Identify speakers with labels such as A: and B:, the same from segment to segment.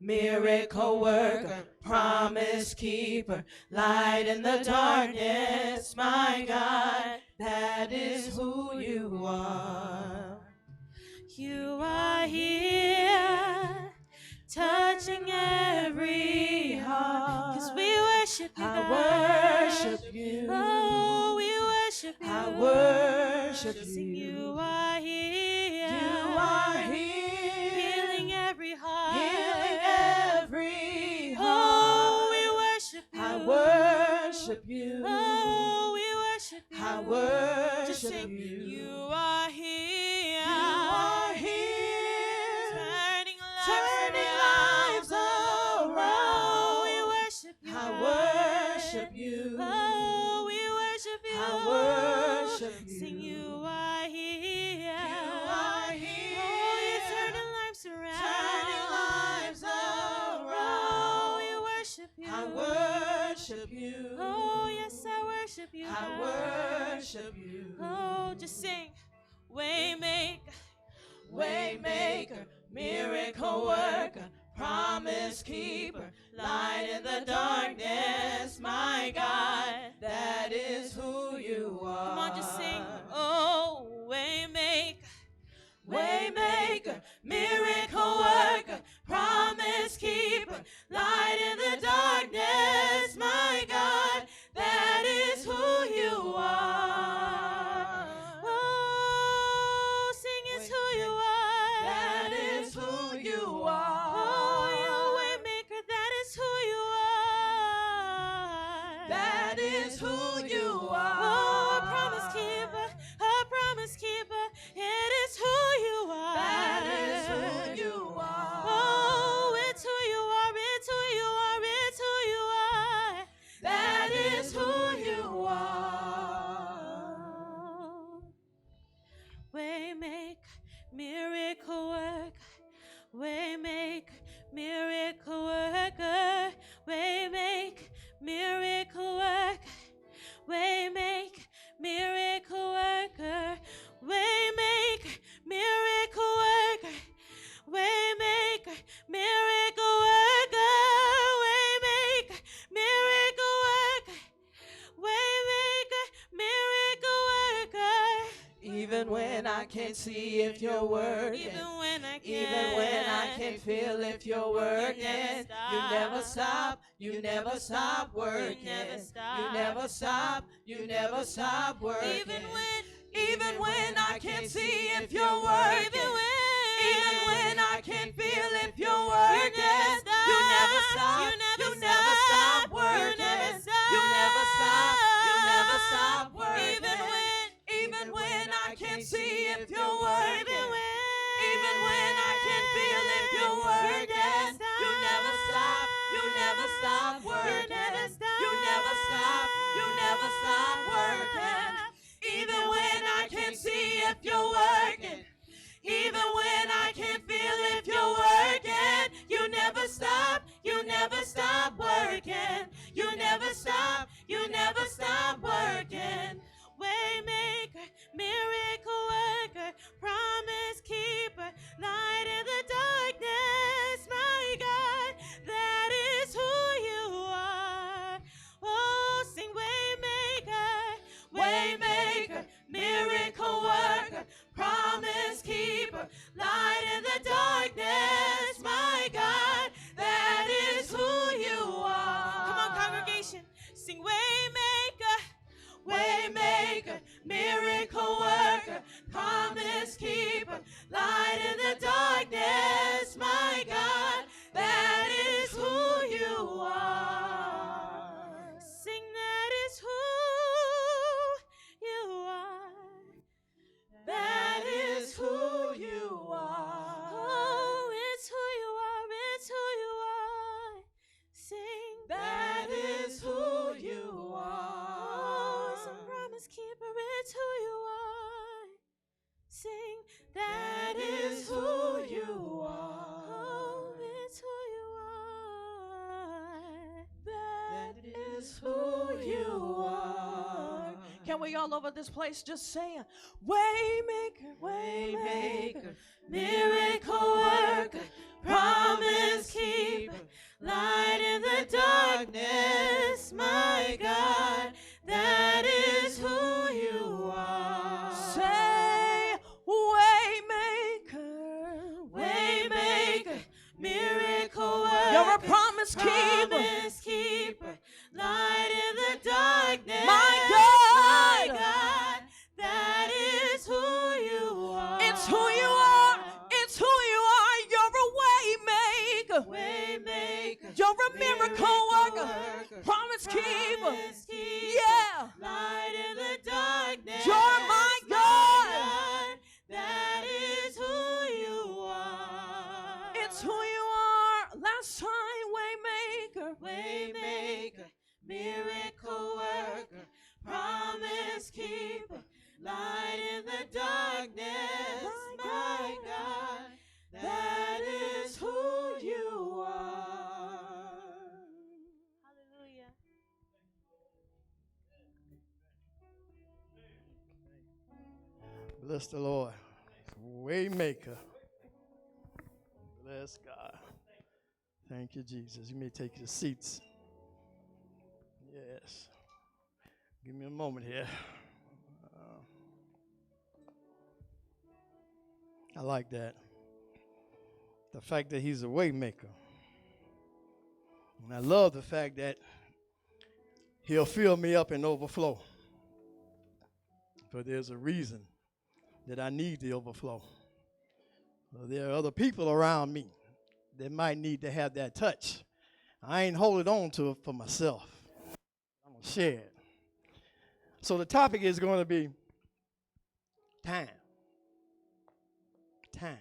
A: Miracle worker, promise keeper, light in the darkness, my God, that is who you are.
B: You are here, touching every heart, 'cause we worship you, God.
A: I worship you.
B: Oh, we worship you.
A: I worship you.
B: Sing, you are here.
A: You are here.
B: Healing every heart.
A: Healing every heart.
B: Oh, we worship you.
A: I worship you.
B: Oh, we worship you.
A: I worship
B: Just sing,
A: you.
B: you are here.
A: You are here.
B: Turning
A: lives around.
B: Oh, we worship you.
A: I worship you.
B: Oh, we worship you.
A: I worship you.
B: Sing, you are here.
A: You are here.
B: Oh, you're turning lives around.
A: Turning lives
B: Oh, we
A: around.
B: worship you.
A: I worship you.
B: Oh, yes, I worship you.
A: I worship you.
B: Oh, just sing. Waymaker.
A: Waymaker, miracle worker, promise keeper, light in the darkness, my God, that is who you are.
B: Come on, just sing. Oh, waymaker.
A: Waymaker, miracle worker, promise keeper, light in the darkness, my God, that is who you are.
B: Oh, sing it's who you are.
A: That is who you are.
B: Oh, you're waymaker, that is who you are.
A: That is who you are.
B: Oh, a promise keeper, it is who you are.
A: That is who you are.
B: Oh, it's who you are, it's who you are, it's who you are.
A: That is who you are.
B: Waymaker, miracle worker, waymaker, miracle worker, waymaker, miracle worker, waymaker, miracle worker, waymaker, miracle worker, waymaker, miracle worker, waymaker, miracle worker, waymaker, miracle worker.
A: Even when I can't see if you're working,
B: Even when I
A: can't feel if you're working, you never stop, you never stop working, you never stop, you never stop working. Even when I can't see if you're working, even when I can't feel if you're working, you never stop, you never stop working, you never stop, you never stop working. Even when I can't see if you're working, even when I can't feel if you're working, you never stop, you never stop working, you never stop, you never stop working. Even when I can't see if you're working, even when I can't feel if you're working, you never stop, you never stop working, you never stop, you never stop working.
B: Waymaker, miracle worker, promise keeper, light in the darkness, my God, that is who you are. Oh, sing waymaker,
A: Waymaker, miracle worker, promise keeper, light in the darkness, my God, that is who you are.
B: come on, congregation, sing waymaker,
A: Waymaker, miracle worker, promise keeper, light in the darkness, my God, that is who you are.
B: sing that is who you are.
A: That is who you are.
B: Oh, it's who you are, it's who you are. Sing
A: That is who you
B: Oh, it's a
A: are.
B: promise keeper, it's who you are. Sing
A: That is who you are.
B: Oh, it's who you are.
A: That is who you are. Can we all over this place just saying, Waymaker, Waymaker, miracle worker, promise you are. It's who you are. You're a way maker. You're a miracle worker. Promise keeper. Yeah.
B: Light in the darkness.
A: You're my God.
B: That is who you are.
A: It's who you are. Last time, way maker.
B: Waymaker, miracle worker, promise keeper, light in the darkness. My God, that is who you are. Hallelujah.
C: Bless the Lord. Waymaker. Bless God. Thank you, Jesus. You may take your seats. Yes. Give me a moment here. I like that. The fact that he's a way maker. And I love the fact that he'll fill me up and overflow. But there's a reason that I need the overflow. There are other people around me that might need to have that touch. I ain't holding on to it for myself. I'm going to share it. So the topic is going to be time. Time.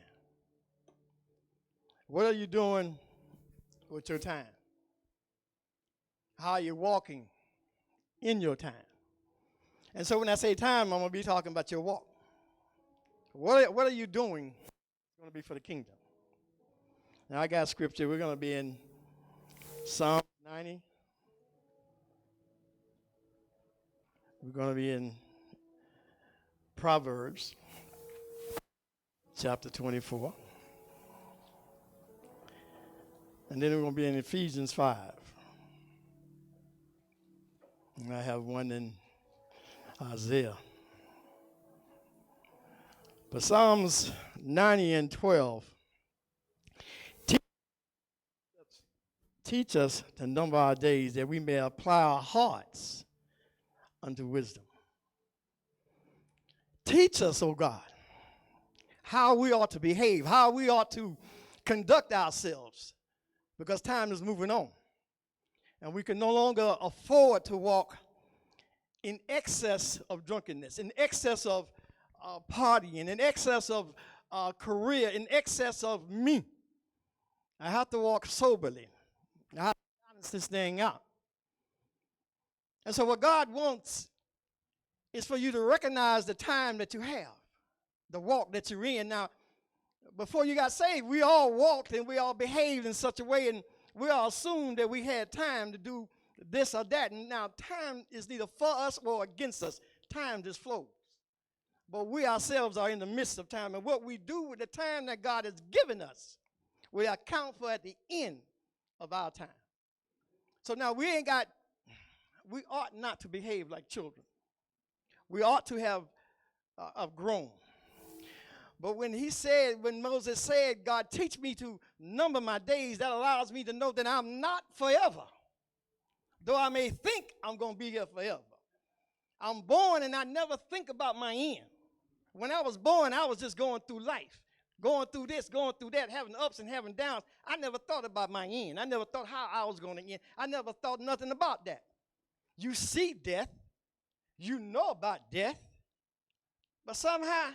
C: What are you doing with your time? How are you walking in your time? And so when I say time, I'm going to be talking about your walk. What are you doing? It's going to be for the kingdom. Now I got scripture. We're going to be in Psalm 90. We're going to be in Proverbs chapter 24. And then we're going to be in Ephesians 5. And I have one in Isaiah. But Psalms 90 and 12 teach us to number our days that we may apply our hearts unto wisdom. Teach us, O God, how we ought to behave, how we ought to conduct ourselves, because time is moving on. And we can no longer afford to walk in excess of drunkenness, in excess of partying, in excess of career, in excess of me. I have to walk soberly. I have to balance this thing out. And so what God wants is for you to recognize the time that you have, the walk that you're in. Now, before you got saved, we all walked and we all behaved in such a way, and we all assumed that we had time to do this or that. And now time is neither for us or against us. Time just flows. But we ourselves are in the midst of time. And what we do with the time that God has given us, we account for at the end of our time. So now we ought not to behave like children. We ought to have grown. But when Moses said, God, teach me to number my days, that allows me to know that I'm not forever. Though I may think I'm going to be here forever. I'm born and I never think about my end. When I was born, I was just going through life, going through this, going through that, having ups and having downs. I never thought about my end. I never thought how I was going to end. I never thought nothing about that. You see death. You know about death. But somehow,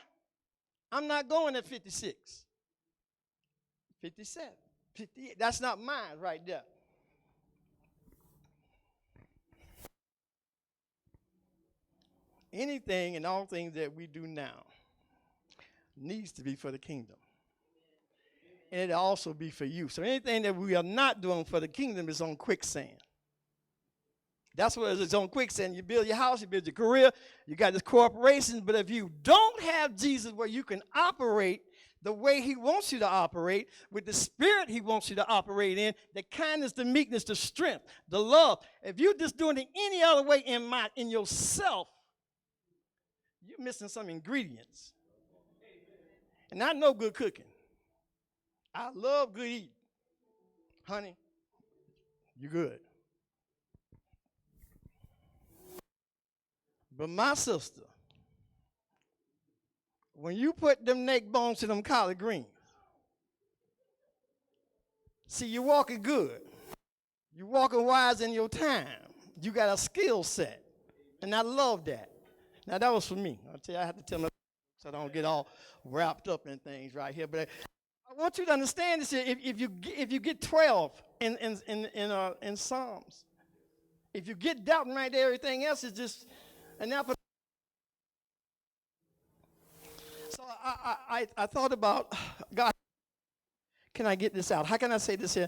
C: I'm not going at 56, 57, 58. That's not mine right there. Anything and all things that we do now needs to be for the kingdom. And it'll also be for you. So anything that we are not doing for the kingdom is on quicksand. That's what it's on quicksand. You build your house, you build your career, you got this corporation, but if you don't have Jesus where you can operate the way he wants you to operate, with the spirit he wants you to operate in, the kindness, the meekness, the strength, the love, if you're just doing it any other way in yourself, you're missing some ingredients. And I know good cooking. I love good eating. Honey, you're good. But my sister when you put them neck bones to them collard greens, see, you're walking good. You're walking wise in your time. You got a skill set. And I love that. Now, that was for me. I'll tell you, I have to tell my so I don't get all wrapped up in things right here. But I want you to understand this here. If you get 12 in Psalms, if you get doubting right there, everything else is just an apple. So I thought about, God, can I get this out? How can I say this here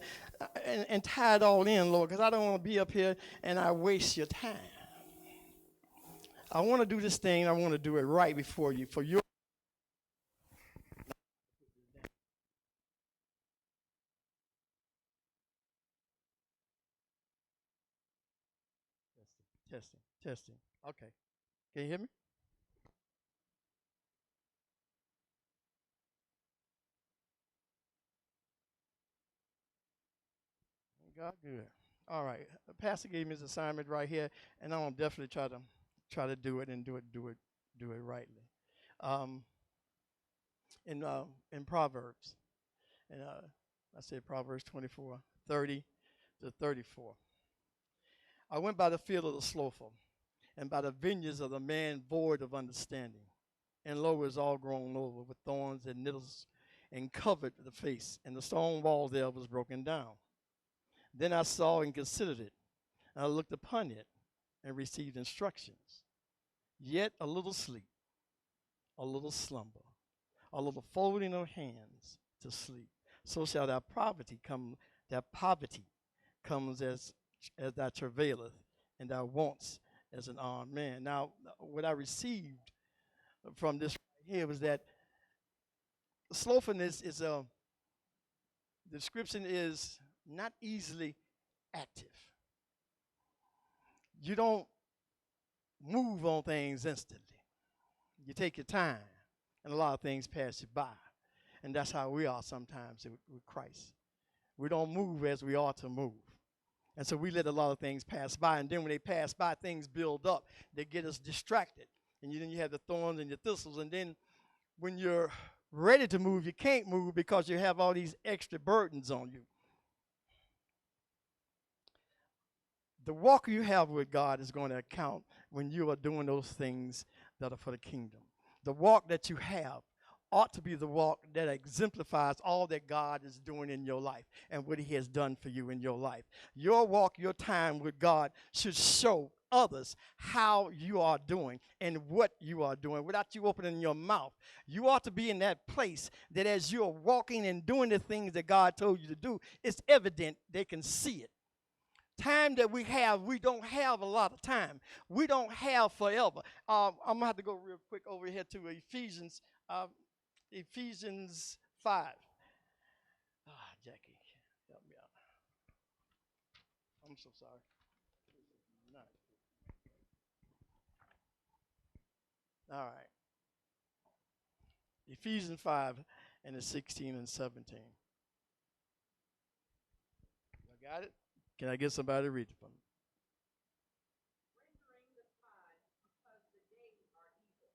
C: and tie it all in, Lord? Because I don't want to be up here and I waste your time. I want to do this thing. I want to do it right before you, for your. Testing. Okay. Can you hear me? God good. All right. The pastor gave me his assignment right here, and I'm gonna definitely try to do it and do it rightly. Um, in Proverbs, and I said Proverbs 24:30-34. I went by the field of the slothful, and by the vineyards of the man void of understanding. And lo, it was all grown over with thorns and nettles, and covered the face, and the stone wall there was broken down. Then I saw and considered it, and I looked upon it, and received instructions. Yet a little sleep, a little slumber, a little folding of hands to sleep. So shall that poverty come. That poverty comes as thou travaileth, and thou wants as an armed man. Now, what I received from this right here was that slothfulness is the description is not easily active. You don't move on things instantly. You take your time, and a lot of things pass you by. And that's how we are sometimes with Christ. We don't move as we ought to move. And so we let a lot of things pass by. And then when they pass by, things build up. They get us distracted. And then you have the thorns and your thistles. And then when you're ready to move, you can't move because you have all these extra burdens on you. The walk you have with God is going to account when you are doing those things that are for the kingdom. The walk that you have ought to be the walk that exemplifies all that God is doing in your life and what he has done for you in your life. Your walk, your time with God should show others how you are doing and what you are doing without you opening your mouth. You ought to be in that place that as you're walking and doing the things that God told you to do, it's evident they can see it. Time that we don't have a lot of time. We don't have forever. I'm going to have to go real quick over here to Ephesians 5. Jackie, help me out. I'm so sorry. All right. Ephesians 5 and the 16 and 17. I got it? Can I get somebody to read it for me?
A: Rendering the time because the days are evil.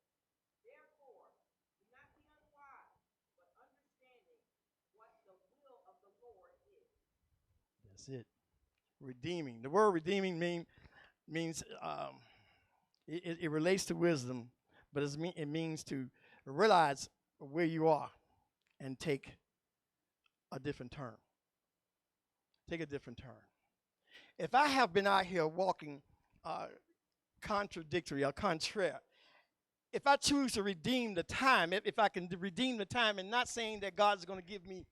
A: Therefore, do not be unwise, but understanding what the will of the Lord is.
C: That's it. Redeeming. The word redeeming means it relates to wisdom, but it means to realize where you are and take a different turn. Take a different turn. If I have been out here walking contradictory or contrary, if I choose to redeem the time, if I can redeem the time and not saying that God is going to give me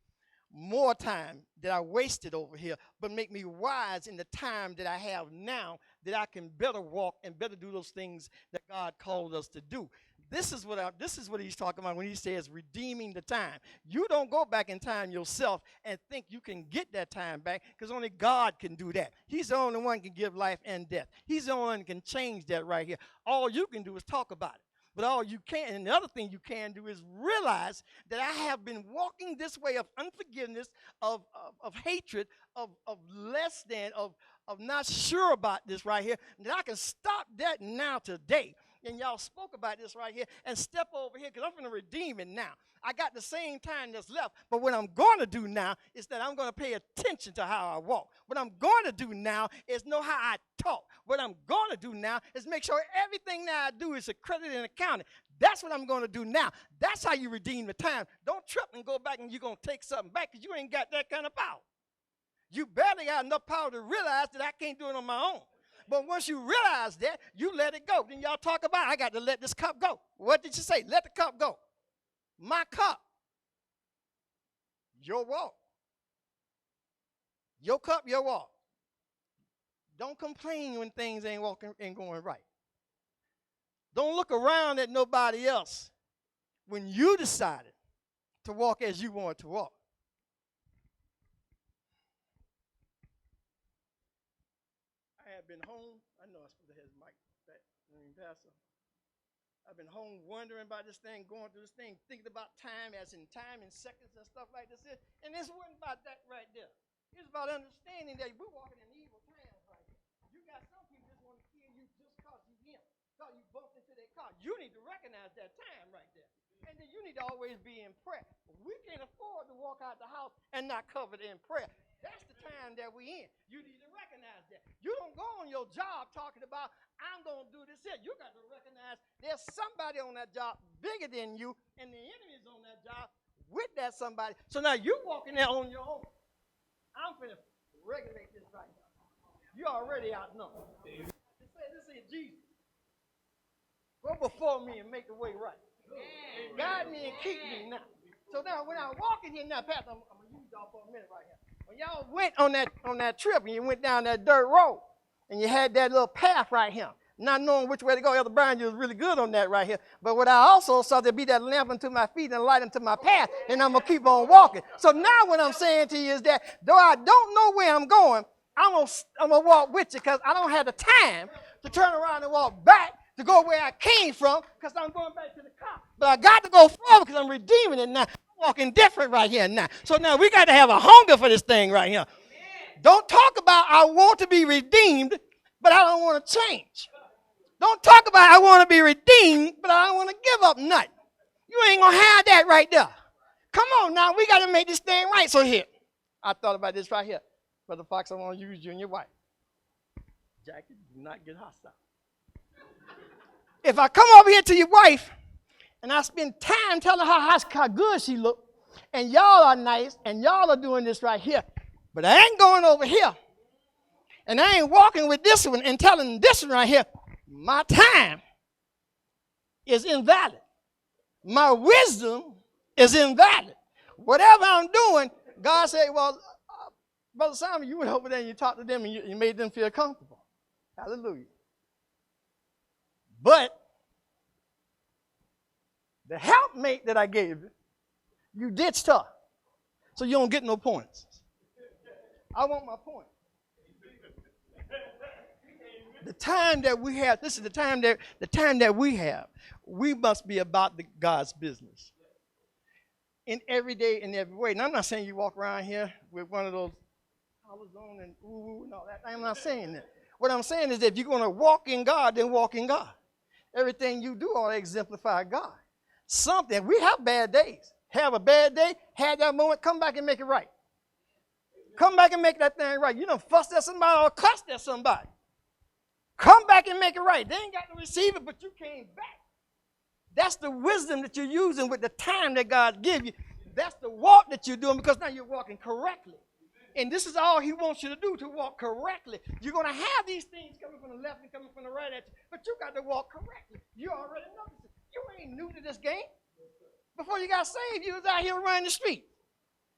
C: more time that I wasted over here, but make me wise in the time that I have now, that I can better walk and better do those things that God called us to do. This is what he's talking about when he says redeeming the time. You don't go back in time yourself and think you can get that time back, because only God can do that. He's the only one who can give life and death. He's the only one who can change that right here. All you can do is talk about it. But all you can, and the other thing you can do is realize that I have been walking this way of unforgiveness, of hatred, of less than, of not sure about this right here, that I can stop that now today. and y'all spoke about this right here, and step over here because I'm going to redeem it now. I got the same time that's left, but what I'm going to do now is that I'm going to pay attention to how I walk. What I'm going to do now is know how I talk. What I'm going to do now is make sure everything that I do is accredited and accounted. That's what I'm going to do now. That's how you redeem the time. Don't trip and go back and you're going to take something back because you ain't got that kind of power. You barely got enough power to realize that I can't do it on my own. But once you realize that, you let it go. Then y'all talk about, I got to let this cup go. What did you say? Let the cup go. My cup. Your walk. Your cup, your walk. Don't complain when things ain't going right. Don't look around at nobody else when you decided to walk as you want to walk. I have been home. I know I'm supposed to have his mic back, Pastor. I've been home wondering about this thing, going through this thing, thinking about time as in time and seconds and stuff like this. And this wasn't about that right there. It's about understanding that we're walking in evil times right here. You got some people just want to kill you just because you him, because you bumped into their car. You need to recognize that time right there. And then you need to always be in prayer. We can't afford to walk out the house and not covered in prayer. That's the time that we're in. You need to recognize that. You don't go on your job talking about, I'm going to do this here. You got to recognize there's somebody on that job bigger than you, and the enemy is on that job with that somebody. So now you're walking there on your own. I'm going to regulate this right now. You're already outnumbered. This is Jesus. Go before me and make the way right. Guide me and keep me now. So now when I walk in here now, Pastor, I'm going to use y'all for a minute right here. When y'all went on that trip and you went down that dirt road and you had that little path right here, not knowing which way to go, Elder Brian, you was really good on that right here. But what I also saw to be that lamp unto my feet and light unto my path, and I'm going to keep on walking. So now what I'm saying to you is that though I don't know where I'm going, I'm going to walk with you because I don't have the time to turn around and walk back to go where I came from because I'm going back to the car. But I got to go forward because I'm redeeming it now. I'm walking different right here now. So now we got to have a hunger for this thing right here. Don't talk about I want to be redeemed, but I don't want to change. Don't talk about I want to be redeemed, but I don't want to give up nothing. You ain't going to have that right there. Come on now, we got to make this thing right. So here, I thought about this right here. Brother Fox, I want to use you and your wife. Jackie, do not get hostile. If I come over here to your wife and I spend time telling her how good she look, and y'all are nice, and y'all are doing this right here, but I ain't going over here, and I ain't walking with this one and telling this one right here, my time is invalid. My wisdom is invalid. Whatever I'm doing, God said, well, Brother Simon, you went over there and you talked to them and you made them feel comfortable. Hallelujah. But the helpmate that I gave you, you ditched her. So you don't get no points. I want my point. The time that we have, this is the time that we have, we must be about God's business. In every day, in every way. And I'm not saying you walk around here with one of those collars on and ooh and all that. I'm not saying that. What I'm saying is that if you're going to walk in God, then walk in God. Everything you do ought to exemplify God. Something, we have bad days. Have a bad day, have that moment, come back and make it right. Come back and make that thing right. You done fussed at somebody or cussed at somebody. Come back and make it right. They ain't got to receive it, but you came back. That's the wisdom that you're using with the time that God gave you. That's the walk that you're doing because now you're walking correctly. And this is all he wants you to do, to walk correctly. You're going to have these things coming from the left and coming from the right at you, but you got to walk correctly. You already know this. You ain't new to this game. Before you got saved, you was out here running the street.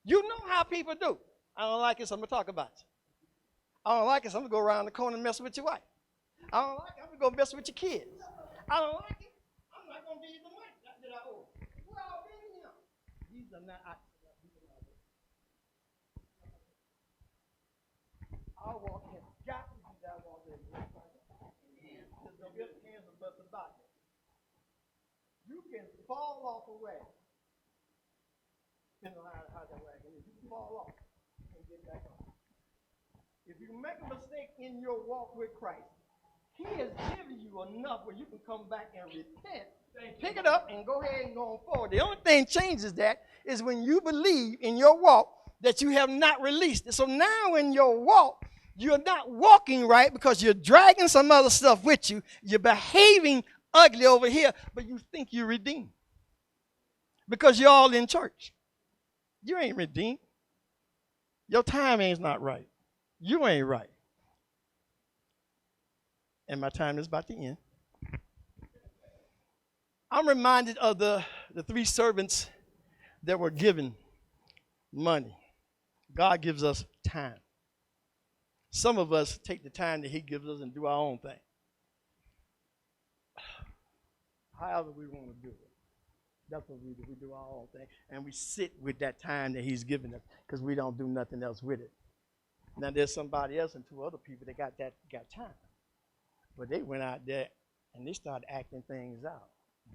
C: You know how people do. I don't like it, so I'm going to talk about it. I don't like it, so I'm going to go around the corner and mess with your wife. I don't like it, I'm going to go mess with your kids. I don't like it, I'm not going to give you the money that I owe. Well, these are not I'll walk in. Got to do that walk in. There's no ifs, hands, or buts about it. You can fall off a wagon. Depending on how that wagon is. You can fall off and get back on. If you make a mistake in your walk with Christ, He has given you enough where you can come back and repent, pick it up, and go ahead and go on forward. The only thing changes that is when you believe in your walk that you have not released it. So now in your walk, you're not walking right because you're dragging some other stuff with you. You're behaving ugly over here, but you think you're redeemed because you're all in church. You ain't redeemed. Your timing's not right. You ain't right. And my time is about to end. I'm reminded of the three servants that were given money. God gives us time. Some of us take the time that he gives us and do our own thing. However we want to do it. That's what we do. We do our own thing. And we sit with that time that he's given us because we don't do nothing else with it. Now there's somebody else and two other people that got time. But they went out there and they started acting things out,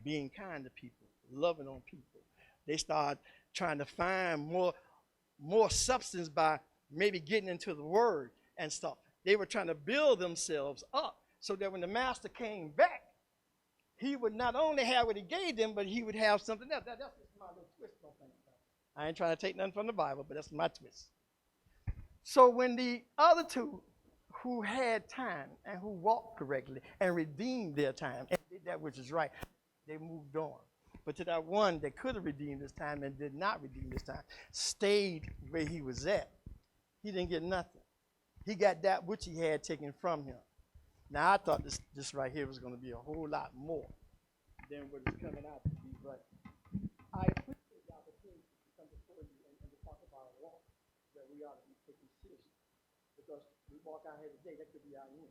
C: being kind to people, loving on people. They started trying to find more substance by maybe getting into the word and stuff. They were trying to build themselves up so that when the master came back, he would not only have what he gave them, but he would have something else. That's just my little twist on things. I ain't trying to take nothing from the Bible, but that's my twist. So when the other two who had time and who walked correctly and redeemed their time and did that which is right, they moved on. But to that one that could have redeemed his time and did not redeem his time, stayed where he was at, he didn't get nothing. He got that which he had taken from him. Now, I thought this right here was going to be a whole lot more than what it's coming out to be, but I appreciate the opportunity to come before you and to talk about a walk that we ought to be taking seriously. Because we walk out here today, that could be our end.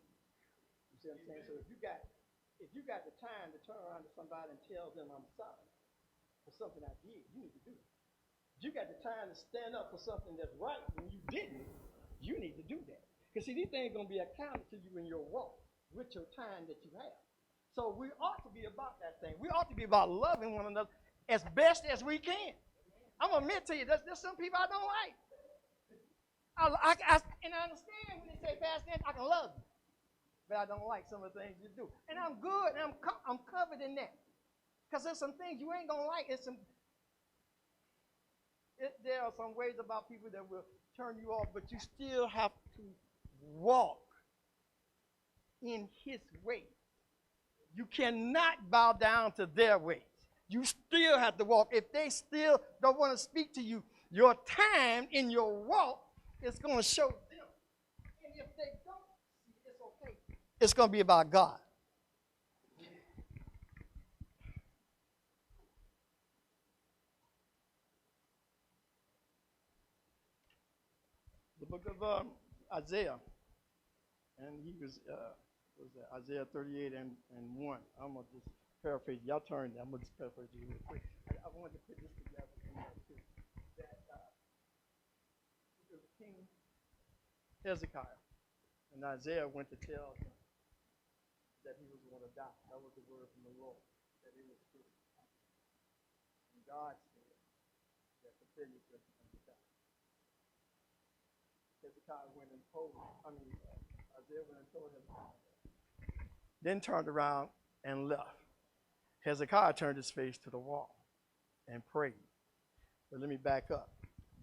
C: You see what I'm saying? So if you got the time to turn around to somebody and tell them I'm sorry for something I did, you need to do it. If you got the time to stand up for something that's right when you didn't, you need to do that. Because see, these things are going to be accounted to you in your walk with your time that you have. So we ought to be about that thing. We ought to be about loving one another as best as we can. I'm going to admit to you, there's some people I don't like. And I understand when they say, Pastor, I can love you. But I don't like some of the things you do. And I'm good, and I'm covered in that. Because there's some things you ain't going to like. There are some ways about people that will turn you off, but you still have to walk in his way. You cannot bow down to their ways. You still have to walk. If they still don't want to speak to you, your time in your walk is going to show them. And if they don't, it's okay. It's going to be about God. The book of Isaiah, and he was Isaiah 38 and 1. I'm going to just paraphrase. Y'all turn there. I'm going to just paraphrase you real quick. I wanted to put this together too. That it was King Hezekiah, and Isaiah went to tell him that he was going to die. That was the word from the Lord, that it was his time. And God said that prepare yourself to die. Hezekiah went and told, Isaiah went and told Hezekiah. Then turned around and left. Hezekiah turned his face to the wall and prayed. But let me back up.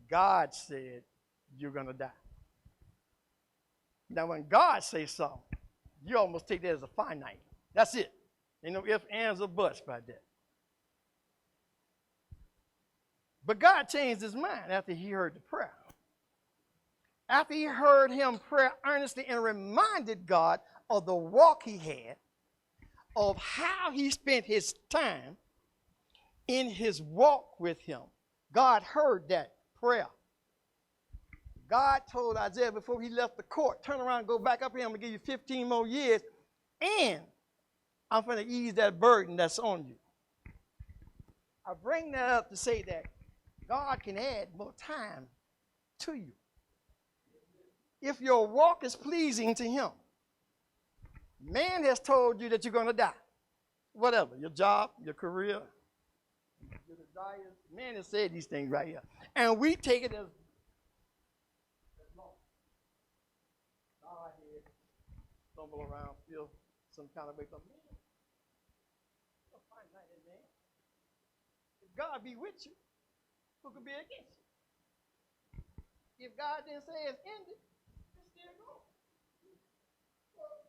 C: God said, you're going to die. Now, when God says something, you almost take that as a finite. That's it. Ain't no ifs, ands, or buts by that. But God changed his mind after he heard the prayer. After he heard him pray earnestly and reminded God of the walk he had, of how he spent his time in his walk with him. God heard that prayer. God told Isaiah before he left the court, turn around and go back up here. I'm going to give you 15 more years, and I'm going to ease that burden that's on you. I bring that up to say that God can add more time to you. If your walk is pleasing to him. Man has told you that you're going to die. Whatever, your job, your career, your desires. Man has said these things right here. And we take it as long. Bow our head, stumble around, feel some kind of way. But man, you'll find out that man. If God be with you, who could be against you? If God didn't say it's ended, it's still going. Well,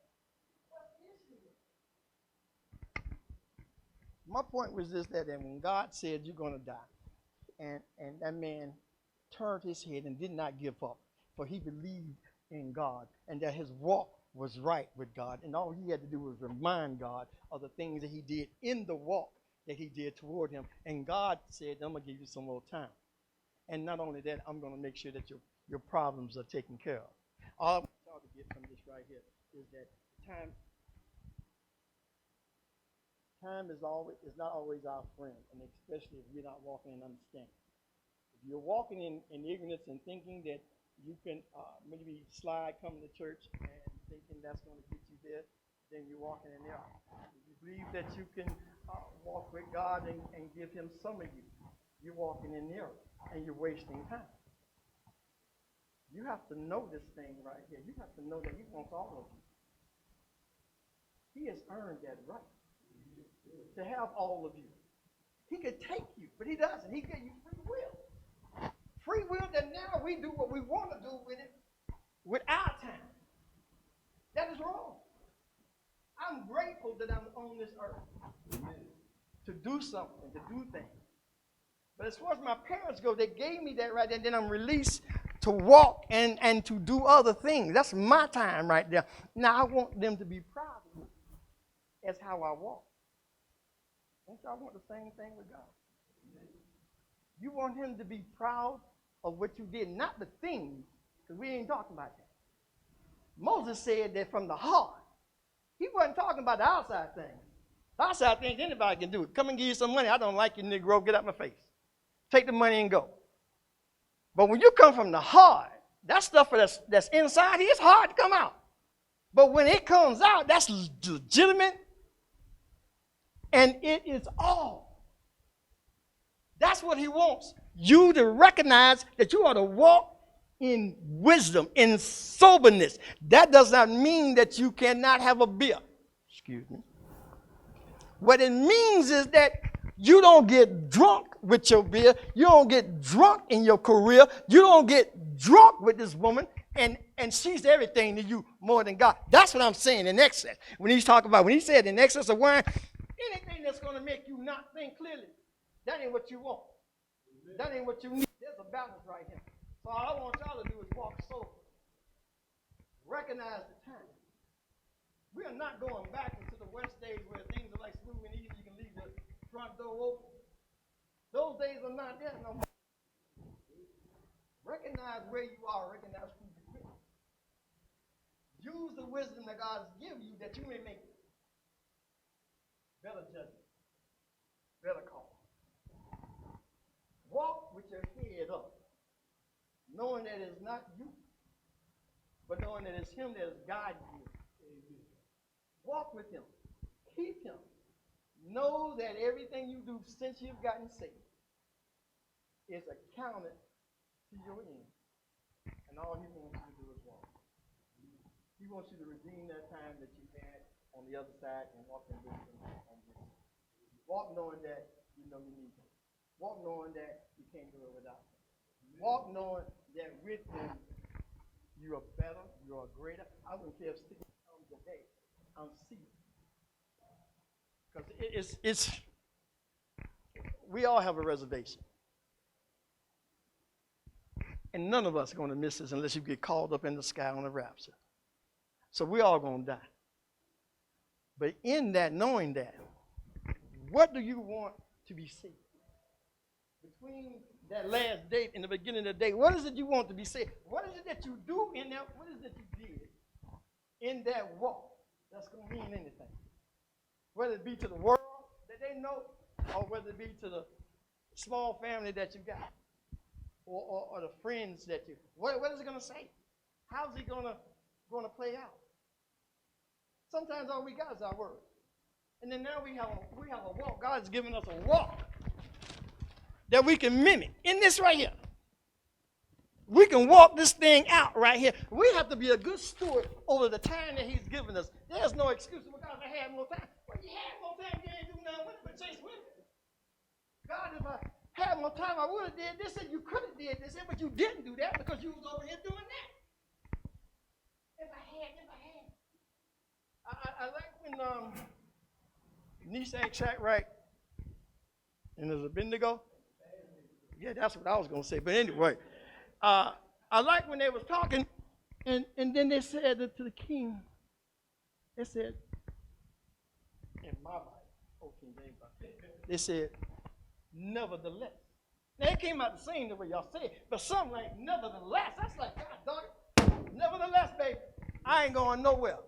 C: what's the issue? My point was this, that when God said you're going to die, and that man turned his head and did not give up, for he believed in God and that his walk was right with God, and all he had to do was remind God of the things that he did in the walk that he did toward him. And God said, I'm going to give you some more time. And not only that, I'm going to make sure that your problems are taken care of. All I want y'all to get from this right here is that time is not always our friend, and especially if we're not walking in understanding. If you're walking in ignorance and thinking that you can maybe slide coming to church and thinking that's going to get you there, then you're walking in error. If you believe that you can walk with God and give him some of you, you're walking in error and you're wasting time. You have to know this thing right here. You have to know that he wants all of you. He has earned that right to have all of you. He could take you, but he doesn't. He gave you free will. Free will that now we do what we want to do with it with our time. That is wrong. I'm grateful that I'm on this earth to do something, to do things. But as far as my parents go, they gave me that right there, and then I'm released to walk and to do other things. That's my time right there. Now I want them to be proud of me as how I walk. Don't y'all want the same thing with God? You want him to be proud of what you did, not the things, because we ain't talking about that. Moses said that from the heart. He wasn't talking about the outside things. The outside things, anybody can do it. Come and give you some money. I don't like you, Negro. Get out my face. Take the money and go. But when you come from the heart, that stuff that's inside here, it's hard to come out. But when it comes out, that's legitimate, and it is all. That's what he wants. You to recognize that you ought to walk in wisdom, in soberness. That does not mean that you cannot have a beer. Excuse me. What it means is that you don't get drunk with your beer. You don't get drunk in your career. You don't get drunk with this woman, and she's everything to you more than God. That's what I'm saying in excess. When he said in excess of wine, anything that's going to make you not think clearly, that ain't what you want. That ain't what you need. There's a balance right here. So all I want y'all to do is walk sober. Recognize the time. We are not going back into the West days where things are like smooth and easy. You can leave the front door open. Those days are not there no more. Recognize where you are. Recognize who you're with. Use the wisdom that God has given you that you may make better judgment, better call. Walk with your head up, knowing that it's not you, but knowing that it's him that is guiding you. Walk with him. Keep him. Know that everything you do since you've gotten saved is accounted to your end. And all he wants you to do is walk. He wants you to redeem that time that you had on the other side and walk in wisdom on this. Walk knowing that you know you need him. Walk knowing that you can't do it without him. Walk knowing that with him you are better, you are greater. I wouldn't care if Steve comes today. I'm seated. Because it's we all have a reservation. And none of us are going to miss this unless you get called up in the sky on a rapture. So we all going to die. But in that, knowing that, what do you want to be saved? Between that last date and the beginning of the day, what is it you want to be saved? What is it that you do in that? What is it you did in that walk that's going to mean anything? Whether it be to the world that they know, or whether it be to the small family that you got, or the friends that you. What is it going to say? How's it going to play out? Sometimes all we got is our word, and then now we have a walk. God's given us a walk that we can mimic in this right here. we can walk this thing out right here. We have to be a good steward over the time that he's given us. There's no excuse because I had more time. Well, you had more time, you ain't do nothing with it but chase with it. God, if I had more time, I would have did this and you could have did this, but you didn't do that because you was over here doing that. If I had. I like when Nissan Shack, right? And there's Abednego. Yeah, that's what I was going to say. But anyway, I like when they was talking, and then they said to the king, they said, in my Bible, King James Bible, they said, nevertheless. Now, it came out the same the way y'all say it, but something like nevertheless. That's like, God, dog it. Nevertheless, baby, I ain't going nowhere.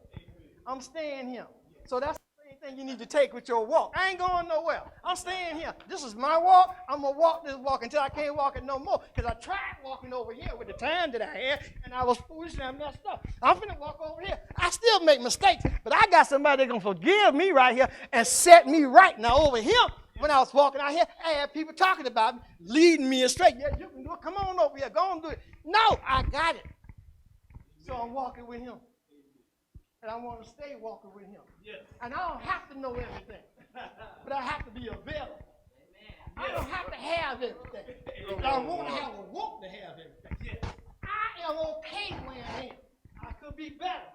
C: I'm staying here. So that's the same thing you need to take with your walk. I ain't going nowhere. I'm staying here. This is my walk. I'm going to walk this walk until I can't walk it no more. Because I tried walking over here with the time that I had, and I was foolish and I messed up. I'm going to walk over here. I still make mistakes, but I got somebody that's going to forgive me right here and set me right. Now, over here, when I was walking out here, I had people talking about me, leading me astray. Yeah, you can do it. Come on over here. Go on do it. No, I got it. So I'm walking with him. And I want to stay walking with him. Yes. And I don't have to know everything, but I have to be available. Amen. I don't have to have everything, but I want to have everything. Yes. I am okay where I am. I could be better,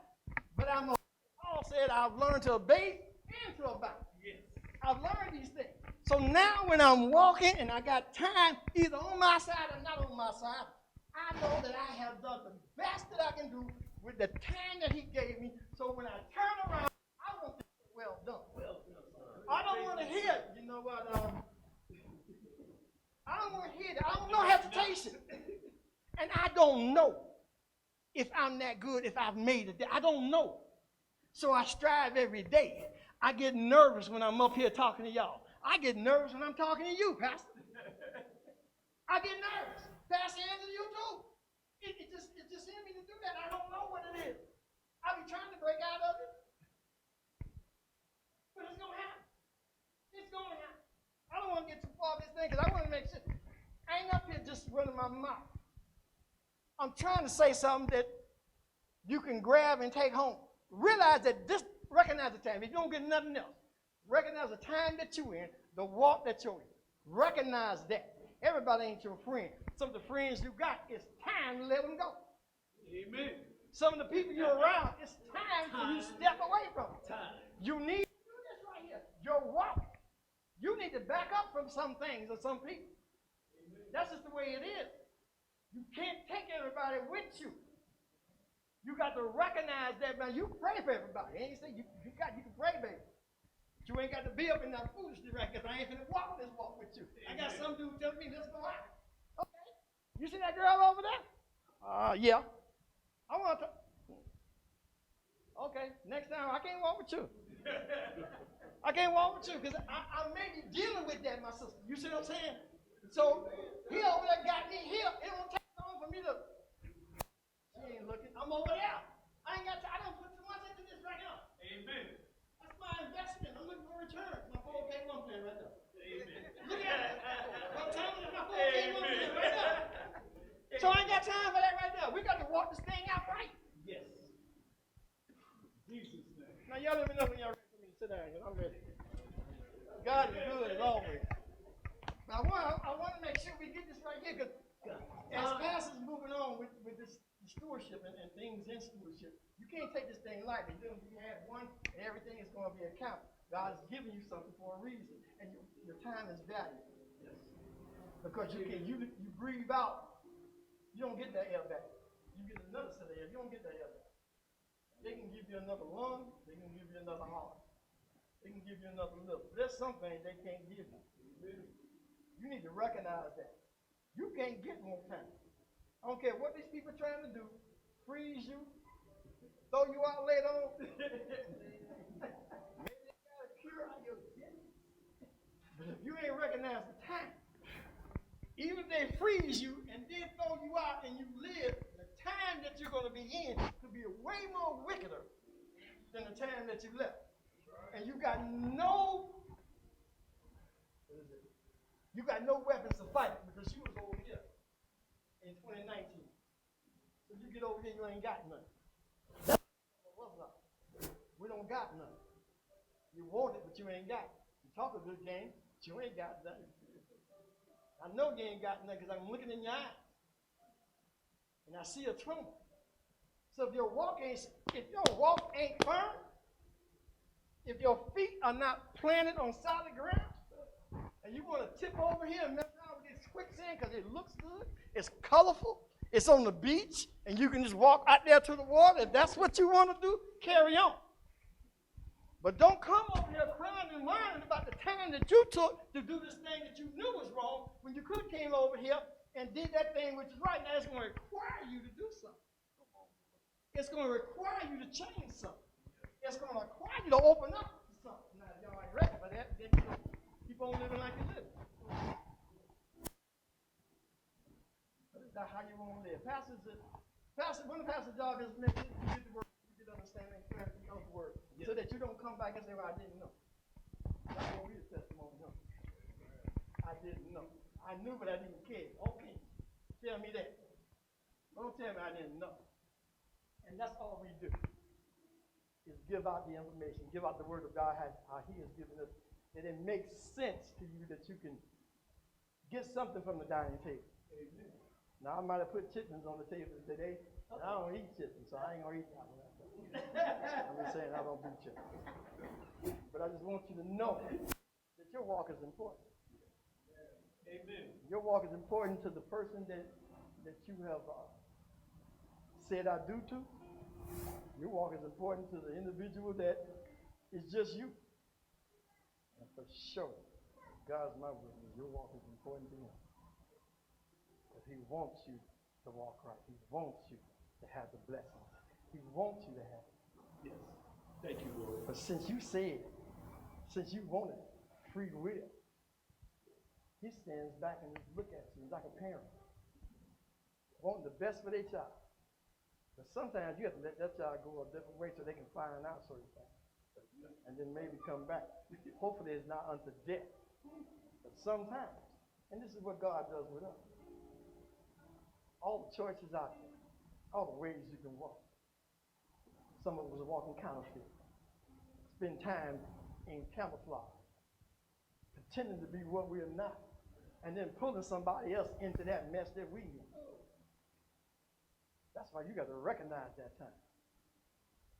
C: but I'm okay. Paul said I've learned to obey and to abound. Yes. I've learned these things. So now when I'm walking and I got time, either on my side or not on my side, I know that I have done the best that I can do with the time that he gave me. So when I turn around, I want to say, well done. I don't want to hear, you know what, I don't want to hear that. I don't know hesitation. And I don't know if I'm that good, if I've made it. I don't know. So I strive every day. I get nervous when I'm up here talking to y'all. I get nervous when I'm talking to you, Pastor. I get nervous. Pastor Andrew, you too. It just in me to do that. I don't know what it is. I be trying to break out of it. But it's going to happen. It's going to happen. I don't want to get too far with this thing because I want to make sure. I ain't up here just running my mouth. I'm trying to say something that you can grab and take home. Realize that recognize the time. If you don't get nothing else, recognize the time that you're in, the walk that you're in. Recognize that. Everybody ain't your friend. Some of the friends you got, it's time to let them go. Amen. Some of the people you're around, it's time for you to step away from them. You need to do this right here. Your walk. You need to back up from some things or some people. Amen. That's just the way it is. You can't take everybody with you. You got to recognize that, man. You pray for everybody. I ain't say you can pray, baby. But you ain't got to be up in that foolishness right because I ain't going to walk this walk with you. I got some dude telling me, let's go out. Okay. You see that girl over there? Yeah. I want to. Okay. Next time, I can't walk with you. I can't walk with you because I may be dealing with that, my sister. You see what I'm saying? So he over there got me here. It don't take long for me to. She ain't looking. I'm over there. I ain't got. I don't put too much into this right now. Amen. That's my investment. I'm looking for return. My 401k plan right there. Amen. Look at it. I'm telling you, my 401k plan right there. So I ain't got time for that right now. We got to walk this thing out right. Yes. Jesus' name. Now y'all let me know when y'all ready for me to sit down. I'm ready. God is good as always. Now I want to make sure we get this right here because as pastors moving on with this stewardship and things in stewardship, you can't take this thing lightly. You have one, and everything is going to be accounted. God is giving you something for a reason, and your time is valuable. Yes. Because you breathe out, you don't get that air back. You get another set of air, you don't get that air back. They can give you another lung, they can give you another heart, they can give you another liver. There's some things they can't give you. You need to recognize that. You can't get more time. I don't care what these people are trying to do, freeze you, throw you out later on. Maybe they got a cure out your death. But if you ain't recognize the time, even if they freeze you and then throw you out and you live, the time that you're going to be in could be way more wickeder than the time that you left. And you got no weapons to fight because you was over here in 2019. get over here, you ain't got nothing. That's what's up. We don't got nothing. You want it, but you ain't got it. You talk a good game, but you ain't got nothing. I know you ain't got nothing because I'm looking in your eyes. And I see a tremble. So if your walk ain't firm, if your feet are not planted on solid ground, and you want to tip over here and mess around with this quicksand because it looks good, it's colorful, it's on the beach, and you can just walk out there to the water. If that's what you want to do, carry on. But don't come over here crying and whining about the time that you took to do this thing that you knew was wrong when you could have came over here and did that thing which is right. Now it's going to require you to do something. It's going to require you to change something. It's going to require you to open up to something. Now, if y'all ain't ready for that, then you know, keep on living like you live. But it's not how you want to live. One of the pastor's job is to make you get the word, you get understanding, clarity of the word, so that you don't come back and say, well, I didn't know. That's what we the testimony of. I didn't know. I knew, but I didn't care. Okay, tell me that. Don't tell me I didn't know. And that's all we do, is give out the information, give out the word of God, how he has given us, that it makes sense to you that you can get something from the dining table. Amen. Now, I might have put chitlins on the table today, and I don't eat chitlins, so I ain't going to eat that one. I'm just saying I don't do chitlins. But I just want you to know that your walk is important. Amen. Your walk is important to the person that you have said I do to. Your walk is important to the individual that is just you. And for sure, God's my witness, your walk is important to him. Because he wants you to walk right. He wants you to have the blessings. He wants you to have it. Yes. Thank you, Lord. But since you wanted free will, he stands back and looks at you like a parent, wanting the best for their child. But sometimes you have to let that child go a different way so they can find out certain things. And then maybe come back. Hopefully it's not unto death. But sometimes, and this is what God does with us. All the choices out there, all the ways you can walk. Some of us are walking counterfeit. Spend time in camouflage, pretending to be what we are not, and then pulling somebody else into that mess that we in. That's why you got to recognize that time.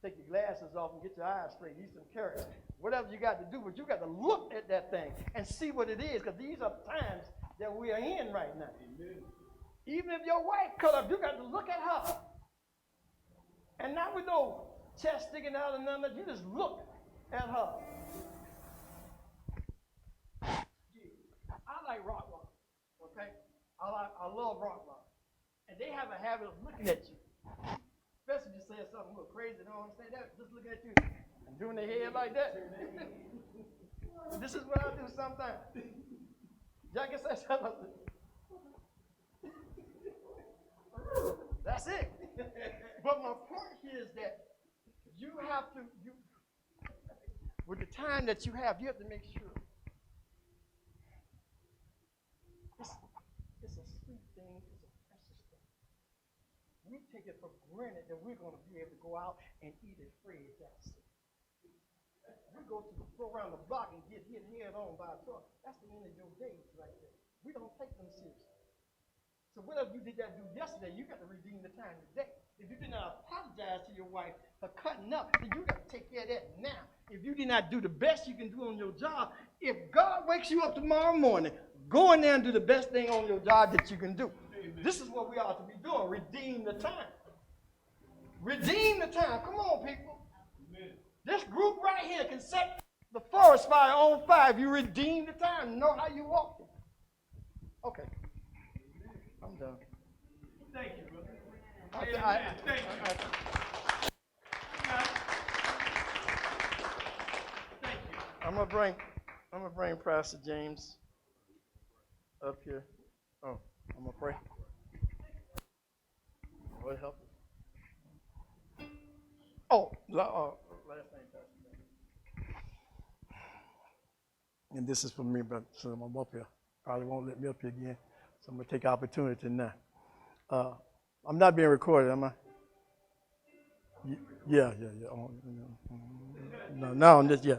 C: Take your glasses off and get your eyes straight, eat some carrots, whatever you got to do, but you got to look at that thing and see what it is, because these are times that we are in right now. Amen. Even if your wife cut up, you got to look at her. And not with no chest sticking out and none of that, you just look at her. I like rock, okay? I love rock. And they have a habit of looking at you. Especially if you say something a little crazy, they don't understand that. Just looking at you and doing their head like that. This is what I do sometimes. Y'all can say something. That's it. But my point here is that you have to, with the time that you have to make sure. It's a sweet thing. It's a precious thing. We take it for granted that we're going to be able to go out and eat at Fred's. That's it. We go around the block and get hit head on by a truck. That's the end of your days right there. We don't take them seriously. So whatever you did that do yesterday, you got to redeem the time today. If you did not apologize to your wife for cutting up, then you got to take care of that now. If you did not do the best you can do on your job, if God wakes you up tomorrow morning, go in there and do the best thing on your job that you can do. Amen. This is what we ought to be doing. Redeem the time. Redeem the time. Come on, people. Amen. This group right here can set the forest fire on fire if you redeem the time. Know how you walk it. Okay. I'm done.
A: Thank you, brother.
C: Thank you.
A: Thank you.
C: I'm gonna bring Pastor James up here. Oh, I'm gonna pray. Lord help us. Oh, last name, Pastor James. And this is for me, but so I'm up here. Probably won't let me up here again. So I'm going to take opportunity now. I'm not being recorded, am I? Yeah. No, no, this, yeah.